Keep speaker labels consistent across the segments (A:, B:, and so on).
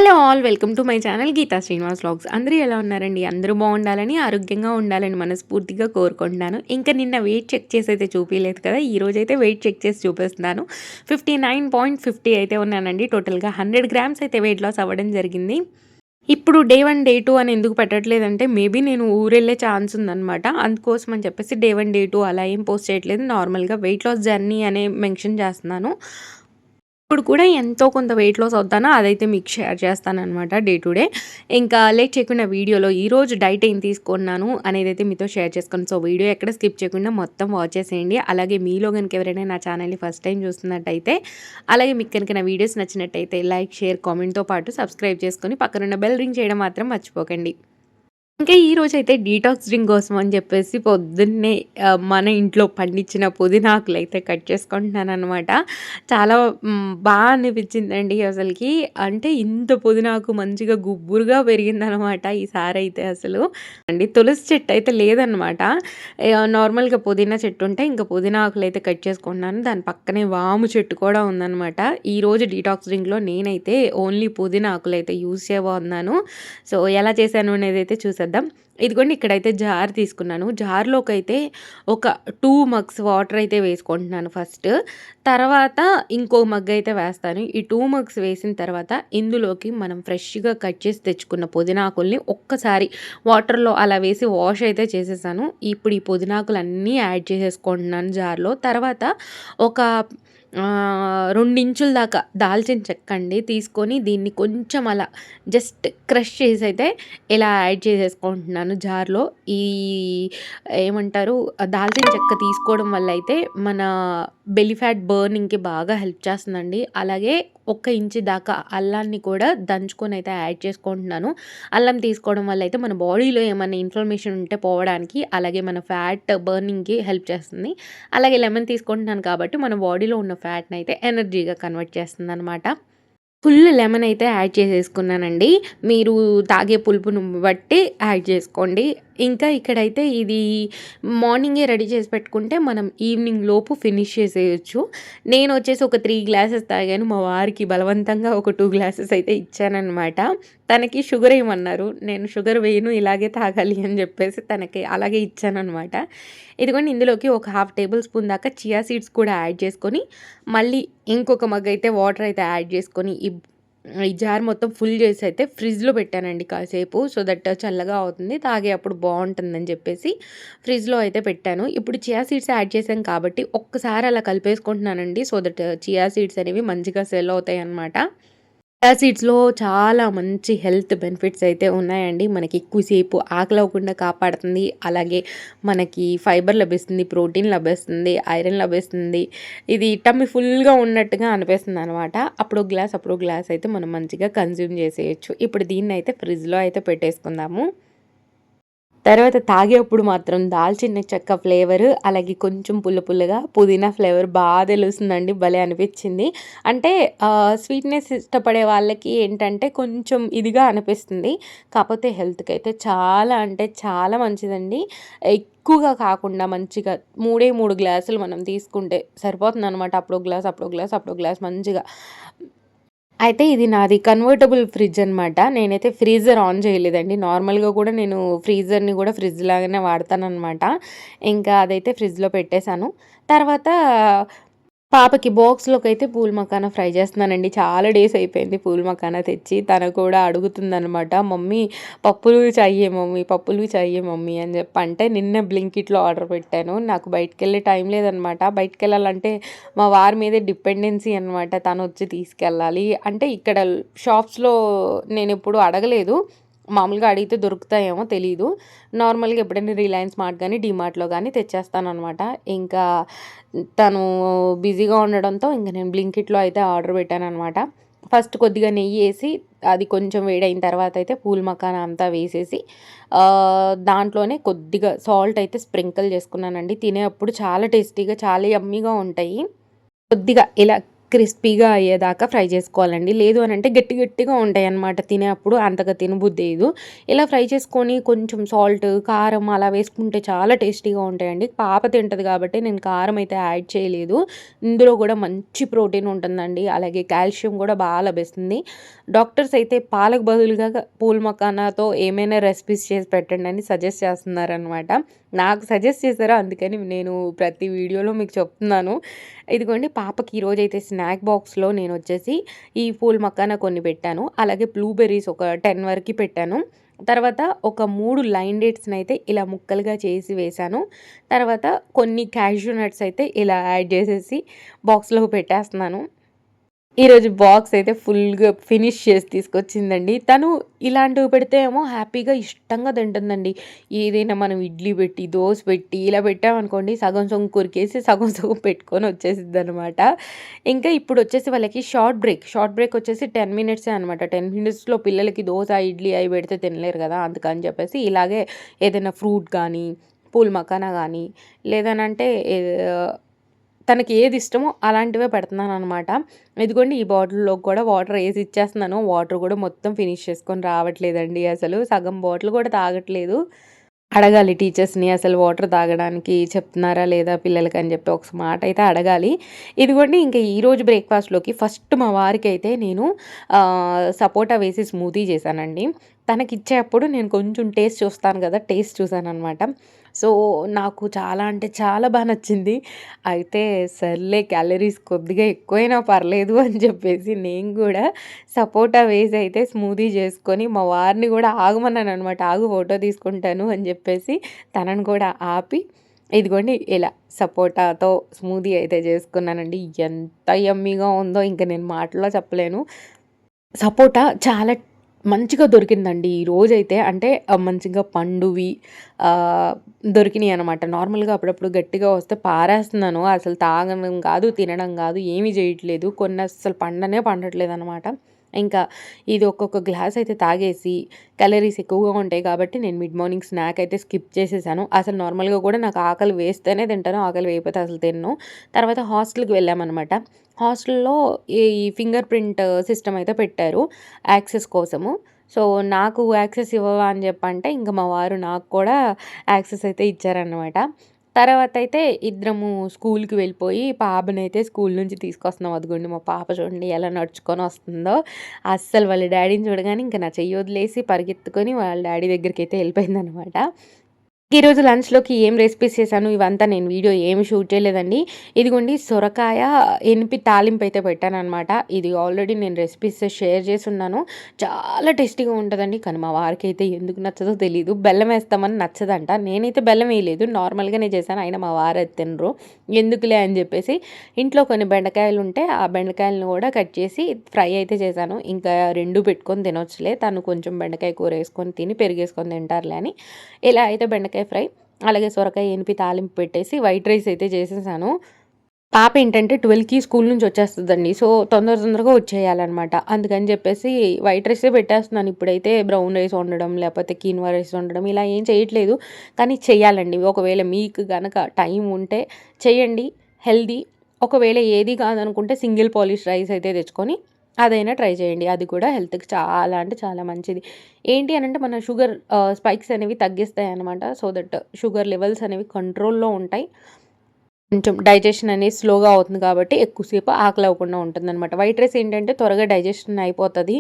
A: Hello all welcome to my channel Geeta Srinivas vlogs. అందరూ ఎలా ఉన్నారండి? అందరూ బాగుండాలని, ఆరోగ్యంగా ఉండాలని మనస్ఫూర్తిగా కోరుకుంటున్నాను. ఇంకా నిన్న వెయిట్ చెక్ చేసి అయితే చూపియలేదు కదా, ఈరోజైతే వెయిట్ చెక్ చేసి చూపిస్తున్నాను. 59.50 అయితే ఉన్నానండి. టోటల్గా 100 గ్రామ్స్ అయితే వెయిట్ లాస్ అవ్వడం జరిగింది. ఇప్పుడు డే 1, డే 2 అని ఎందుకు పెట్టట్లేదంటే, మేబీ నేను ఊరెళ్ళే ఛాన్స్ ఉందనమాట. అందుకోసం అని చెప్పేసి డే 1, డే 2 అలా ఏం పోస్ట్ చేయట్లేదు. నార్మల్గా వెయిట్ లాస్ జర్నీ అనే మెన్షన్ చేస్తున్నాను. ఇప్పుడు కూడా ఎంతో కొంత వెయిట్ లాస్ అవుతానో అదైతే మీకు షేర్ చేస్తాననమాట డే టు డే. ఇంకా లేట్ చేయకుండా వీడియోలో ఈరోజు డైట్ ఏం తీసుకున్నాను అనేదైతే మీతో షేర్ చేసుకోను. సో వీడియో ఎక్కడ స్కిప్ చేయకుండా మొత్తం వాచ్ చేసేయండి. అలాగే మీలో కనుక ఎవరైనా నా ఛానల్ని ఫస్ట్ టైం చూస్తున్నట్టయితే, అలాగే మీకు కనుక నా వీడియోస్ నచ్చినట్టయితే లైక్, షేర్, కామెంట్తో పాటు సబ్స్క్రైబ్ చేసుకొని పక్కనున్న బెల్ రింగ్ చేయడం మాత్రం మర్చిపోకండి. ఇంకా ఈరోజైతే డీటాక్స్ డ్రింక్ కోసం అని చెప్పేసి పొద్దున్నే మన ఇంట్లో పండించిన పుదీనాకులైతే కట్ చేసుకుంటున్నాననమాట. చాలా బాగా అనిపించిందండి అసలకి. అంటే ఇంత పుదీనాకు మంచిగా గుబురుగా పెరిగిందనమాట ఈసారైతే అసలు. తులసి చెట్టు అయితే లేదనమాట. నార్మల్‌గా పుదీనా చెట్టు ఉంటే ఇంకా పుదీనా ఆకులైతే కట్ చేసుకుంటున్నాను. దాని పక్కనే వాము చెట్టు కూడా ఉందనమాట. ఈరోజు డీటాక్స్ డ్రింక్‌లో నేనైతే ఓన్లీ పుదీనా ఆకులైతే యూజ్ చేయబోతున్నాను. సో ఎలా చేశాను అనేదైతే చూసేద్దాం. ఇదిగోండి, ఇక్కడైతే జార్ తీసుకున్నాను. జార్‌లోకైతే ఒక 2 మగ్స్ వాటర్ అయితే వేసుకుంటున్నాను ఫస్ట్. తర్వాత ఇంకో మగ్ అయితే వేస్తాను. ఈ 2 మగ్స్ వేసిన తర్వాత ఇందులోకి మనం ఫ్రెష్‌గా కట్ చేసి తెచ్చుకున్న పుదీనాకుల్ని ఒక్కసారి వాటర్‌లో అలా వేసి వాష్ అయితే చేసేసాను. ఇప్పుడు ఈ పుదీనాకులన్నీ యాడ్ చేసేసుకుంటున్నాను జార్‌లో. తర్వాత ఒక 2 ఇంచుల దాకా దాల్చిన చెక్క అండి తీసుకొని దీన్ని కొంచెం అలా జస్ట్ క్రష్ చేసి అయితే ఇలా యాడ్ చేసేసుకుంటున్నాను జార్‌లో. ఈ ఏమంటారు, దాల్చిన చెక్క తీసుకోవడం వల్ల అయితే మన బెల్లీ ఫ్యాట్ బర్నింగ్‌కి బాగా హెల్ప్ చేస్తుందండి. అలాగే 1 ఇంచు దాకా అల్లాన్ని కూడా దంచుకొని అయితే యాడ్ చేసుకుంటున్నాను. అల్లం తీసుకోవడం వల్ల అయితే మన బాడీలో ఏమన్నా ఇన్ఫ్లమేషన్ ఉంటే పోవడానికి, అలాగే మన ఫ్యాట్ బర్నింగ్‌కి హెల్ప్ చేస్తుంది. అలాగే లెమన్ తీసుకుంటున్నాను కాబట్టి మన బాడీలో ఉన్న ఫ్యాట్‌ని అయితే ఎనర్జీగా కన్వర్ట్ చేస్తుందనమాట. ఫుల్ లెమన్ అయితే యాడ్ చేసేసుకున్నానండి. మీరు తాగే పులుపును బట్టి యాడ్ చేసుకోండి. ఇంకా ఇక్కడైతే ఇది మార్నింగే రెడీ చేసి పెట్టుకుంటే మనం ఈవినింగ్ లోపు ఫినిష్ చేసేయొచ్చు. నేనొచ్చేసి ఒక 3 గ్లాసెస్ తాగాను. మా వారికి బలవంతంగా ఒక 2 గ్లాసెస్ అయితే ఇచ్చాననమాట. తనకి షుగర్ ఏయమన్నారు. నేను షుగర్ వేయను, ఇలాగే తాగాలి అని చెప్పేసి తనకి అలాగే ఇచ్చాననమాట. ఇదిగోండి, ఇందులోకి ఒక హాఫ్ టేబుల్ స్పూన్ దాకా చియా సీడ్స్ కూడా యాడ్ చేసుకొని, మళ్ళీ ఇంకొక మగ్ అయితే వాటర్ అయితే యాడ్ చేసుకొని ఈ జార్ మొత్తం ఫుల్ చేసి అయితే ఫ్రిడ్జ్‌లో పెట్టానండి కాసేపు. సో దట్ చల్లగా అవుతుంది. తాగే అప్పుడు బావుంటుందని చెప్పేసి ఫ్రిడ్జ్‌లో అయితే పెట్టాను. ఇప్పుడు చియా సీడ్స్ యాడ్ చేశాం కాబట్టి ఒక్కసారి అలా కలిపేసుకుంటున్నానండి. సో దట్ చియా సీడ్స్ అనేవి మంచిగా సెల్ అవుతాయన్నమాట. చియా సీడ్స్‌లో చాలా మంచి హెల్త్ బెనిఫిట్స్ అయితే ఉన్నాయండి. మనకి ఎక్కువసేపు ఆకలవ్వకుండా కాపాడుతుంది. అలాగే మనకి ఫైబర్ లభిస్తుంది, ప్రోటీన్ లభిస్తుంది, ఐరన్ లభిస్తుంది. ఇది టమ్మీ ఫుల్‌గా ఉన్నట్టుగా అనిపిస్తుందనమాట. అప్పుడో గ్లాస్, అప్పుడో గ్లాస్ అయితే మనం మంచిగా కన్జ్యూమ్ చేసేయొచ్చు. ఇప్పుడు దీన్నయితే ఫ్రిడ్జ్‌లో అయితే పెట్టేసుకుందాము. తర్వాత తాగేప్పుడు మాత్రం దాల్చిన చెక్క ఫ్లేవరు, అలాగే కొంచెం పుల్ల పుల్లగా పుదీనా ఫ్లేవర్ తెలుస్తుందండి. భలే అనిపిచ్చింది. అంటే స్వీట్‌నెస్ ఇష్టపడే వాళ్ళకి ఏంటంటే కొంచెం ఇదిగా అనిపిస్తుంది. కాపోతే హెల్త్‌కైతే చాలా అంటే చాలా మంచిదండి. ఎక్కువగా కాకుండా మంచిగా 3 గ్లాసులు మనం తీసుకుంటే సరిపోతుందనమాట. అప్పుడో గ్లాస్, అప్పుడో గ్లాస్, అప్పుడో గ్లాస్ మంచిగా. అయితే ఇది నాది కన్వర్టబుల్ ఫ్రిడ్జ్ అనమాట. నేనైతే ఫ్రీజర్ ఆన్ చేయలేదండి. నార్మల్‌గా కూడా నేను ఫ్రీజర్‌ని కూడా ఫ్రిడ్జ్ లాగానే వాడతాననమాట. ఇంకా అదైతే ఫ్రిడ్జ్‌లో పెట్టేశాను. తర్వాత పాపకి బాక్స్‌లోకైతే పూల్ మఖానా ఫ్రై చేస్తున్నానండి. చాలా డేస్ అయిపోయింది పూల్ మఖానా తెచ్చి. తను కూడా అడుగుతుందనమాట, "మమ్మీ పప్పులు చాహియే మమ్మీ" అని అంటే నిన్న బ్లింకిట్‌లో ఆర్డర్ పెట్టాను. నాకు బయటికెళ్ళే టైం లేదనమాట. బయటికెళ్ళాలంటే మా వారి మీదే డిపెండెన్సీ అనమాట. తనొచ్చి తీసుకెళ్ళాలి. అంటే ఇక్కడ షాప్స్‌లో నేనెప్పుడు అడగలేదు. మామూలుగా అడిగితే దొరుకుతాయేమో తెలీదు. నార్మల్‌గా ఎప్పుడైనా రిలయన్స్ మార్ట్ గానీ, డీమార్ట్‌లో గానీ తెచ్చేస్తాననమాట. ఇంకా తను బిజీగా ఉండడంతో ఇంక నేను బ్లింకిట్‌లో అయితే ఆర్డర్ పెట్టాననమాట. ఫస్ట్ కొద్దిగా నెయ్యేసి అది కొంచెం వేడైన తర్వాత అయితే పూల్ మఖానా అంతా వేసేసి దాంట్లోనే కొద్దిగా సాల్ట్ అయితే స్ప్రింకిల్ చేసుకున్నానండి. తినేప్పుడు చాలా టేస్టీగా, చాలా యమ్మీగా ఉంటాయి. కొద్దిగా ఇలా క్రిస్పీగా అయ్యేదాకా ఫ్రై చేసుకోవాలండి. లేదు అనంటే గట్టి గట్టిగా ఉంటాయన్నమాట తినేప్పుడు అంతగా తినబుద్దేయదు. ఇలా ఫ్రై చేసుకొని కొంచెం సాల్ట్, కారం అలా వేసుకుంటే చాలా టేస్టీగా ఉంటాయండి. పాప తింటది కాబట్టి నేను కారం అయితే యాడ్ చేయలేదు. ఇందులో కూడా మంచి ప్రోటీన్ ఉంటుందండి. అలాగే కాల్షియం కూడా బాగా లభిస్తుంది. డాక్టర్స్ అయితే పాలకు బదులుగా పూల్ మఖానాతో ఏమైనా రెసిపీస్ చేసి పెట్టండి అని సజెస్ట్ చేస్తున్నారనమాట. నాకు సజెస్ట్ చేశారు. అందుకని నేను ప్రతి వీడియోలో మీకు చెప్తున్నాను. ఇదిగోండి పాపకి ఈరోజైతే స్నాక్ బాక్స్‌లో నేనొచ్చేసి ఈ పూల్ మఖానా కొన్ని పెట్టాను. అలాగే బ్లూబెర్రీస్ ఒక 10 వరకి పెట్టాను. తర్వాత ఒక 3 లైన్ డేట్స్‌నైతే ఇలా ముక్కలుగా చేసి వేశాను. తర్వాత కొన్ని క్యాష్యూ నట్స్ అయితే ఇలా యాడ్ చేసేసి బాక్స్‌లో పెట్టేస్తున్నాను. ఈరోజు బాక్స్ అయితే ఫుల్‌గా ఫినిష్ చేసి తీసుకొచ్చిందండి. తను ఇలాంటివి పెడితే ఏమో హ్యాపీగా ఇష్టంగా తింటుందండి. ఏదైనా మనం ఇడ్లీ పెట్టి, దోస పెట్టి ఇలా పెట్టామనుకోండి సగం సగం కొరికేసి సగం సగం పెట్టుకొని వచ్చేసిద్దనమాట. ఇంకా ఇప్పుడొచ్చేసి వాళ్ళకి షార్ట్ బ్రేక్ వచ్చేసి 10 మినిట్సే అనమాట. 10 మినిట్స్‌లో పిల్లలకి దోస, ఇడ్లీ అయి పెడితే తినలేరు కదా! అందుకని చెప్పేసి ఇలాగే ఏదైనా ఫ్రూట్ గానీ, పూల్ మఖానా గానీ లేదనంటే తనకి ఏది ఇష్టమో అలాంటివే పెడుతున్నాననమాట. ఇదిగోండి ఈ బాటిల్‌లోకి కూడా వాటర్ ఏసి ఇచ్చేస్తున్నాను. వాటర్ కూడా మొత్తం ఫినిష్ చేసుకొని రావట్లేదండి అసలు. సగం బాటిల్ కూడా తాగట్లేదు. అడగాలి టీచర్స్‌ని అసలు వాటర్ తాగడానికి చెప్తున్నారా లేదా పిల్లలకి అని చెప్పి ఒక మాట అయితే అడగాలి. ఇదిగోండి ఇంక ఈరోజు బ్రేక్‌ఫాస్ట్‌లోకి ఫస్ట్ మా వారికైతే నేను సపోటా వేసి స్మూతీ చేశానండి. తనకిచ్చేప్పుడు నేను కొంచెం టేస్ట్ చూస్తాను కదా! టేస్ట్ చూసాననమాట. సో, నాకు చాలా అంటే చాలా బా నచ్చింది. అయితే సర్లే క్యాలరీస్ కొద్దిగా ఎక్కువైనా పర్లేదు అని చెప్పేసి నేను గూడా సపోటా వేసి అయితే స్మూతీ చేసుకొని మా వారిని గూడా ఆగమన్నాననమాట. ఆగు ఫోటో తీసుకుంటాను అని చెప్పేసి తనని కూడా ఆపి ఇదిగోండి ఇలా సపోటాతో స్మూతీ అయితే చేసుకున్నానండి. ఎంత యమ్మీగా ఉందో ఇంక నేను మాటల్లో చెప్పలేను. సపోటా చాలా మంచిగా దొరికిందండి ఈరోజైతే. అంటే మంచిగా పండువి దొరికినియనమాట. నార్మల్‌గా అప్పుడప్పుడు గట్టిగా వస్తే పారేస్తున్నాను. అసలు తాగడం కాదు, తినడం కాదు, ఏమీ చేయట్లేదు. కొన్ని అస్సలు పండనే పండట్లేదనమాట. ఇంకా ఇది ఒక్కొక్క గ్లాస్ అయితే తాగేసి క్యాలరీస్ ఎక్కువగా ఉంటాయి కాబట్టి నేను మిడ్ మార్నింగ్ స్నాక్ అయితే స్కిప్ చేసేసాను. అసలు నార్మల్‌గా కూడా నాకు ఆకలి వేస్తేనే తింటాను. ఆకలి వేయకపోతే అసలు తినను. తర్వాత హాస్టల్‌కి వెళ్ళామనమాట. హాస్టల్‌లో ఈ ఫింగర్ ప్రింట్ సిస్టమ్ అయితే పెట్టారు యాక్సెస్ కోసము. సో, నాకు యాక్సెస్ ఇవ్వవా అని చెప్పంటే ఇంక మా వారు నాకు కూడా యాక్సెస్ అయితే ఇచ్చారనమాట. తర్వాతయితే ఇద్దరము స్కూల్‌కి వెళ్ళిపోయి పాపనైతే స్కూల్ నుంచి తీసుకొస్తున్నాం. అదిగోండి మా పాప చూడండి ఎలా నడుచుకొనొస్తుందో. అస్సలు వాళ్ళ డ్యాడీని చూడగానే ఇంక నా చెయ్యి వదిలేసి పరిగెత్తుకొని వాళ్ళ డ్యాడీ దగ్గరికైతే ఎళ్ళిపోయిందనమాట. ఈరోజు లంచ్‌లోకి ఏం రెసిపీస్ చేశాను ఇవంతా నేను వీడియో ఏమి షూట్ చేయలేదండి. ఇదిగోండి సొరకాయ ఎనిపి తాలింపయితే పెట్టాననమాట. ఇది ఆల్రెడీ నేను రెసిపీస్ షేర్ చేసున్నాను. చాలా టేస్టీగా ఉంటదండి. కానీ మా వారికైతే ఎందుకు నచ్చదో తెలీదు. బెల్లం ఏస్తామని నచ్చదంట. నేనైతే బెల్లం వేయలేదు. నార్మల్‌గానే చేశాను. అయినా మా వారది తినరు. ఎందుకులే అని జెప్పేసి ఇంట్లో కొన్ని బెండకాయలుంటే ఆ బెండకాయలను గూడా కట్ చేసి ఫ్రై అయితే చేశాను. ఇంకా 2 పెట్టుకొని తినొచ్చులే. తను కొంచెం బెండకాయ కూరేసుకొని తిని పెరుగేసుకొని తింటారులే అని ఇలా అయితే బెండకాయ ఫ్రై, అలాగే సొరకాయ ఎనిపి తాలింపు పెట్టేసి వైట్ రైస్ అయితే చేసేసాను. పాప ఏంటంటే 12కి స్కూల్ నుంచి వచ్చేస్తదండి. సో, తొందరగా వచ్చేయాలనమాట. అందుకని చెప్పేసి వైట్ రైసే పెట్టేస్తున్నాను. ఇప్పుడైతే బ్రౌన్ రైస్ వండడం, లేపోతే కీన్వా రైస్ వండడం ఇలా ఏం చేయట్లేదు. కానీ చెయ్యాలండి. ఒకవేళ మీకు గనక టైం ఉంటే చేయండి. హెల్తీ. ఒకవేళ ఏది కాదనుకుంటే సింగిల్ పాలిష్ రైస్ అయితే తెచ్చుకొని అదైనా ట్రై చేయండి. అది కూడా హెల్త్‌కి చాలా అంటే చాలా మంచిది. ఏంటి అనంటే మన షుగర్ స్పైక్స్ అనేవి తగ్గిస్తాయనమాట. సో దట్ షుగర్ లెవెల్స్ అనేవి కంట్రోల్‌లో ఉంటాయి. కొంచెం డైజెషన్ అనేది స్లోగా అవుతుంది కాబట్టి ఎక్కువసేపు ఆకలవ్వకుండా ఉంటుందనమాట. వైట్ రైస్ ఏంటంటే త్వరగా డైజెషన్ అయిపోతది.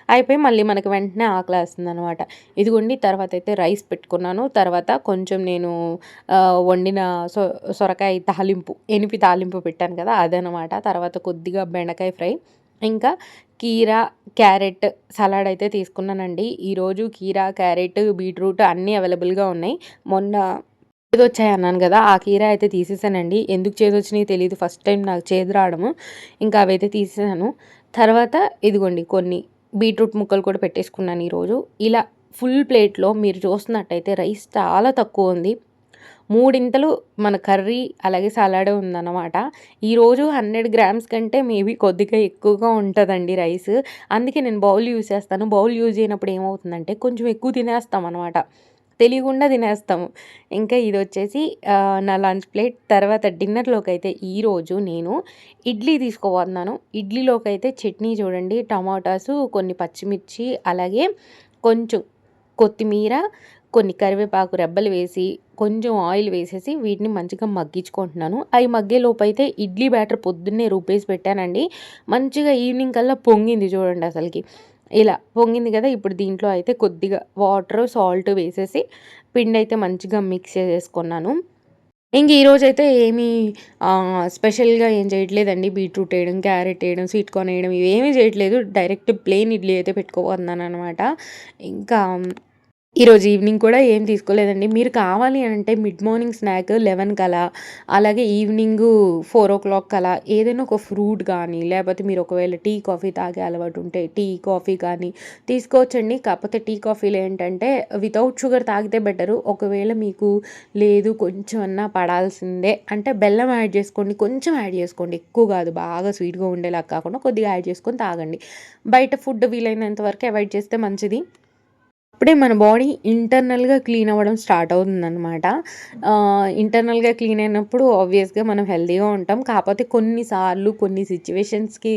A: అయిపోయి మళ్ళీ మనకి వెంటనే ఆకలేస్తుందనమాట. ఇదిగోండి తర్వాతయితే రైస్ పెట్టుకున్నాను. తర్వాత కొంచెం నేను వండిన సొరకాయ తాలింపు, ఎనిపి తాలింపు పెట్టాను కదా! అదనమాట. తర్వాత కొద్దిగా బెండకాయ ఫ్రై, ఇంకా కీరా, క్యారెట్ సలాడ్ అయితే తీసుకున్నానండి. ఈరోజు కీరా, క్యారెట్, బీట్రూట్ అన్నీ అవైలబుల్‌గా ఉన్నాయి. మొన్న చేదొచ్చాయన్నాను గదా! ఆ కీర అయితే తీసేసానండి. ఎందుకు చేదొచ్చినాయో తెలీదు. ఫస్ట్ టైం నాకు చేదు రావడము. ఇంకా అవైతే తీసేసాను. తర్వాత ఇదిగోండి కొన్ని బీట్రూట్ ముక్కలు కూడా పెట్టేసుకున్నాను ఈరోజు. ఇలా ఫుల్ ప్లేట్‌లో మీరు చూస్తున్నట్టయితే రైస్ చాలా తక్కువుంది. మూడింతలు మన కర్రీ, అలాగే సలాడే ఉందన్నమాట. ఈరోజు 100 గ్రామ్స్ కంటే మేబీ కొద్దిగా ఎక్కువగా ఉంటదండి రైస్. అందుకే నేను బౌల్ యూజ్ చేస్తాను. బౌల్ యూజ్ చేయనప్పుడు ఏమవుతుందంటే కొంచెం ఎక్కువ తినేస్తామనమాట. తెలియకుండా తినేస్తాము. ఇంకా ఇదొచ్చేసి నా లంచ్ ప్లేట్. తర్వాత డిన్నర్‌లోకైతే ఈరోజు నేను ఇడ్లీ తీసుకోబోతున్నాను. ఇడ్లీలోకైతే చట్నీ చూడండి, టమాటాసు, కొన్ని పచ్చిమిర్చి, అలాగే కొంచెం కొత్తిమీర, కొన్ని కరివేపాకు రెబ్బలు వేసి, కొంచెం ఆయిల్ వేసేసి వీటిని మంచిగా మగ్గించుకుంటున్నాను. అయి మగ్గేలోపైతే ఇడ్లీ బ్యాటర్ పొద్దున్నే రుబ్బేసి పెట్టానండి. మంచిగా ఈవినింగ్ కల్లా పొంగింది చూడండి అసలకి. ఇలా పొంగింది కదా! ఇప్పుడు దీంట్లో అయితే కొద్దిగా వాటర్, సాల్ట్ వేసేసి పిండైతే మంచిగా మిక్స్ చేసేసుకున్నాను. ఇంక ఈరోజైతే ఏమీ స్పెషల్‌గా ఏం చేయట్లేదండి. బీట్రూట్ ఏయడం, క్యారెట్ ఏయడం, స్వీట్ కార్న్ ఏయడం ఇవేమీ చేయట్లేదు. డైరెక్ట్ ప్లెయిన్ ఇడ్లీ అయితే పెట్టుకోబోతున్నాననమాట. ఇంకా ఈరోజు ఈవినింగ్ కూడా ఏం తీసుకోలేదండి. మీరు కావాలి అంటే మిడ్ మార్నింగ్ స్నాక్ 11 కలా, అలాగే ఈవినింగు 4:00 కలా ఏదైనా ఒక ఫ్రూట్ గానీ, లేపోతే మీరు ఒకవేళ టీ, కాఫీ తాగే అలవాటు ఉంటే టీ, కాఫీ కానీ తీసుకోవచ్చండి. కాకపోతే టీ, కాఫీలో ఏంటంటే వితౌట్ షుగర్ తాగితే బెటరు. ఒకవేళ మీకు లేదు కొంచెం అన్నా పడాల్సిందే అంటే బెల్లం యాడ్ చేసుకోండి. కొంచెం యాడ్ చేసుకోండి. ఎక్కువ కాదు. బాగా స్వీట్‌గా ఉండేలాగా కాకుండా కొద్దిగా యాడ్ చేసుకొని తాగండి. బయట ఫుడ్ వీలైనంత వరకు అవాయిడ్ చేస్తే మంచిది. అప్పుడే మన బాడీ ఇంటర్నల్‌గా క్లీన్ అవ్వడం స్టార్ట్ అవుతుందనమాట. ఇంటర్నల్‌గా క్లీన్ అయినప్పుడు ఆబ్వియస్‌గా మనం హెల్తీగా ఉంటాం. కాపోతే కొన్నిసార్లు కొన్ని సిట్యుయేషన్స్‌కి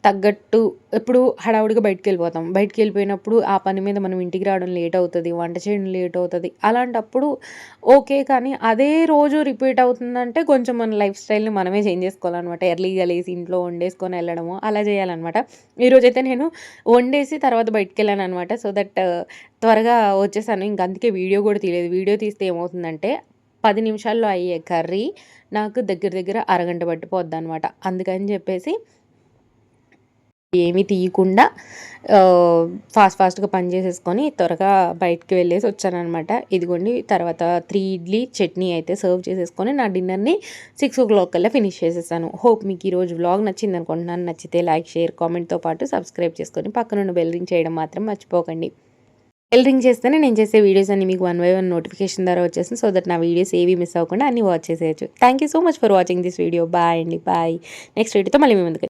A: తగ్గట్టు ఇప్పుడు హడావుడిగా బయటికెళ్ళిపోతాం. బయటికెళ్ళిపోయినప్పుడు ఆ పని మీద మనం ఇంటికి రావడం లేట్ అవుతది. వంట చేయడం లేట్ అవుతది. అలాంటప్పుడు ఓకే. కానీ అదే రోజు రిపీట్ అవుతుందంటే కొంచెం మన లైఫ్ స్టైల్‌ని మనమే చేంజ్ చేసుకోవాలనమాట. ఎర్లీగా లేసి ఇంట్లో వండేసుకొని ఎళ్ళడము అలా చేయాలనమాట. ఈరోజైతే నేను వండేసి తర్వాత బయటికెళ్ళాననమాట. సో దట్ త్వరగా వచ్చేసాను. ఇంక అందుకే వీడియో గూడా తీయలేదు. వీడియో తీస్తే ఏమవుతుందంటే 10 నిమిషాల్లో అయ్యే కర్రీ నాకు దగ్గర దగ్గర అరగంట పట్టిపోద్దనమాట. అందుకని జెప్పేసి ఏమీ తీయకుండా ఫాస్ట్‌గా పని చేసేసుకొని త్వరగా బయటికి వెళ్ళేసి వచ్చాననమాట. ఇదిగోండి తర్వాత 3 ఇడ్లీ, చట్నీ అయితే సర్వ్ చేసేసుకొని నా డిన్నర్‌ని 6:00 కల్లా ఫినిష్ చేసేసాను. హోప్ మీకు ఈరోజు వ్లాగ్ నచ్చిందనుకుంటున్నాను. నచ్చితే లైక్, షేర్, కామెంట్‌తో పాటు సబ్స్క్రైబ్ చేసుకొని పక్కనున్న బెల్ రింగ్ చేయడం మాత్రం మర్చిపోకండి. బెల్ రింగ్ చేస్తేనే నేను చేసే వీడియోస్ అన్నీ మీకు వన్ బై వన్ నోటిఫికేషన్ ద్వారా వచ్చేస్తుంది. సో దట్ నా వీడియోస్ ఏవి మిస్ అవ్వకుండా అన్నీ వాచ్ చేసేయొచ్చు. Thank you so much for watching this video. Bye అండి. బాయ్. నెక్స్ట్ వీడియోతో మళ్ళీ మీ ముందుకు